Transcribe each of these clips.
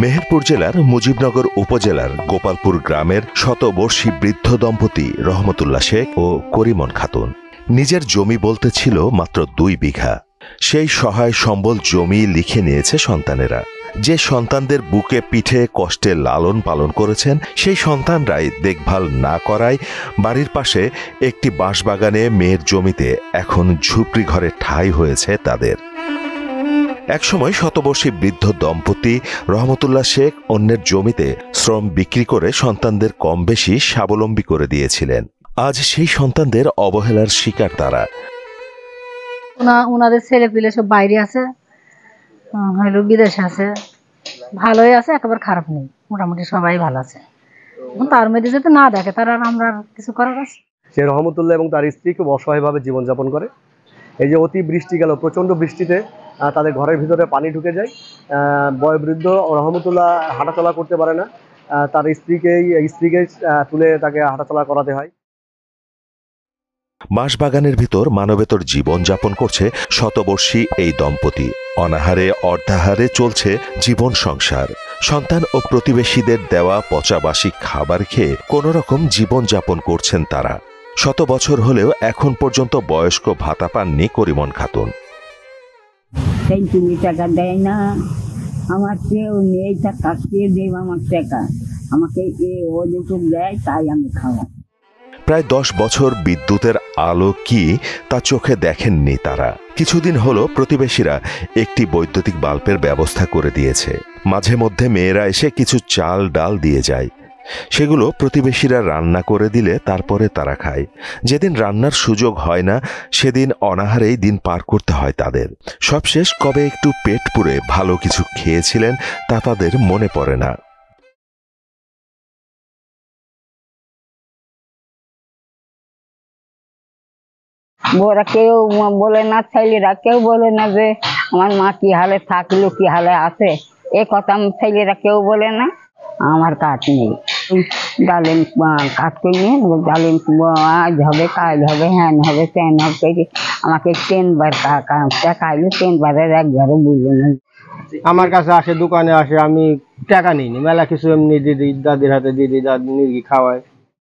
মেহেরপুর জেলার মুজিবনগর উপজেলার গোপালপুর গ্রামের শতবর্ষী বৃদ্ধ দম্পতি রহমতুল্লাহ শেখ ও করিমন খাতুন। নিজের জমি বলতে ছিল মাত্র 2 বিঘা। সেই সহায় সম্বল জমি লিখে নিয়েছে সন্তানেরা। যে সন্তানদের বুকে পিঠে কষ্টে লালন পালন করেছেন, সেই সন্তানরাই দেখভাল না করায় বাড়ির পাশে একটি বাঁশবাগানে মেয়ের জমিতে এখন ঝুপড়ি ঘরে ঠাঁই হয়েছে তাদের। একসময় শতবর্ষী বৃদ্ধ দম্পতি রহমতুল্লাহ শেখ অন্যের জমিতে শ্রম বিক্রি করে সন্তানদের কম বেশি স্বাবলম্বী করে দিয়েছিলেন। আজ সেই সন্তানদের অবহেলার শিকার তারা। ওনাদের ছেলে পিলে সব বাইরে আছে, হয়তো বিদেশে আছে, ভালোই আছে, একেবারে খারাপ নেই, মোটামুটি সবাই ভালো আছে। তার মধ্যে যাতে না দেখে তারা আমরা কিছু করার আছে। সে রহমতুল্লাহ এবং তার স্ত্রী খুব অসহায়ভাবে জীবনযাপন করে। এই যে অতি বৃষ্টি গেল, প্রচণ্ড বৃষ্টিতে তাদের ঘরের ভিতরে পানি ঢুকে যায়। বয়োবৃদ্ধ রহমতুল্লাহ হাঁটাচলা করতে পারে না, তার স্ত্রীকে তুলে তাকে হাঁটাচলা করাতে হয়। বাঁশবাগানের ভিতর মানবেতর জীবন যাপন করছে শতবর্ষী এই দম্পতি। অনাহারে অর্ধাহারে চলছে জীবন সংসার। সন্তান ও প্রতিবেশীদের দেওয়া পচাবাসি খাবার খেয়ে কোন রকম জীবন যাপন করছেন তারা। 100 বছর হলেও এখন পর্যন্ত বয়স্ক ভাতা পাননি করিমন খাতুন। টাকা দেয় না, আমার কেউ নেই, টাকা কে দেব আমার টাকা, আমাকে ও যেটুক দেয় তাই আমি খাওয়া। প্রায় 10 বছর বিদ্যুতের আলো কি তা চোখে দেখেননি তারা। কিছুদিন হলো প্রতিবেশীরা একটি বৈদ্যুতিক বাল্বের ব্যবস্থা করে দিয়েছে। মাঝে মধ্যে মেয়েরা এসে কিছু চাল ডাল দিয়ে যায়। সেগুলো প্রতিবেশীরা রান্না করে দিলে তারপরে তারা খায়। যেদিন রান্নার সুযোগ হয় না, সেদিন অনাহারেই দিন পার করতে হয় তাদের। সবশেষ কবে একটু পেট পুরে ভালো কিছু খেয়েছিলেন তা তাদের মনে পড়ে না। ওরা কেউ বলে না, ছেলেরা কেউ বলে না যে আমার মা কি হালে থাকলো, কি হালে আছে, এ কথা ছেলেরা কেউ বলে না। আমার কাঠ নেই, ডালিম কাঠ করে নিয়ে ডালিম আজ হবে, কাল হবে, হ্যান হবে, ত্যান হবে, আমাকে 3 বার টাকাইলে 3 বারের একবারও বললো না। আমার কাছে আসে, দোকানে আসে, আমি টাকা নিইনি, মেলা কিছু এমনি দিদি দাদির হাতে দিদি, দাদি মুরগি খাওয়ায়,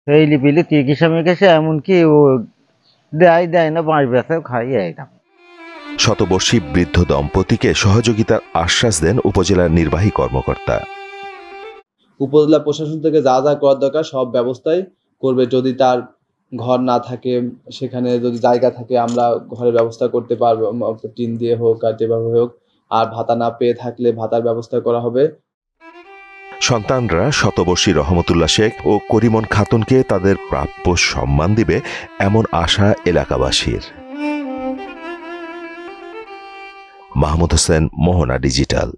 এই লিপিলে চিকিৎসা মিকিৎসা এমনকি ও দেয় না, 5 বেসাও খাই। একদম শতবর্ষী বৃদ্ধ দম্পতিকে সহযোগিতার আশ্বাস দেন উপজেলার নির্বাহী কর্মকর্তা। উপজেলা প্রশাসন থেকে যা যা করার দরকার সব ব্যবস্থাই করবে। যদি তার ঘর না থাকে, সেখানে যদি জায়গা থাকে আমরা ঘরের ব্যবস্থা করতে পারবো, টিন দিয়ে হোক আর যেভাবে হোক। আর ভাতা না পেয়ে থাকলে ভাতার ব্যবস্থা করা হবে। সন্তানরা শতবর্ষী রহমতুল্লাহ শেখ ও করিমন খাতুনকে তাদের প্রাপ্য সম্মান দিবে, এমন আশা এলাকাবাসীর। মাহমুদ হোসেন, মোহনা ডিজিটাল।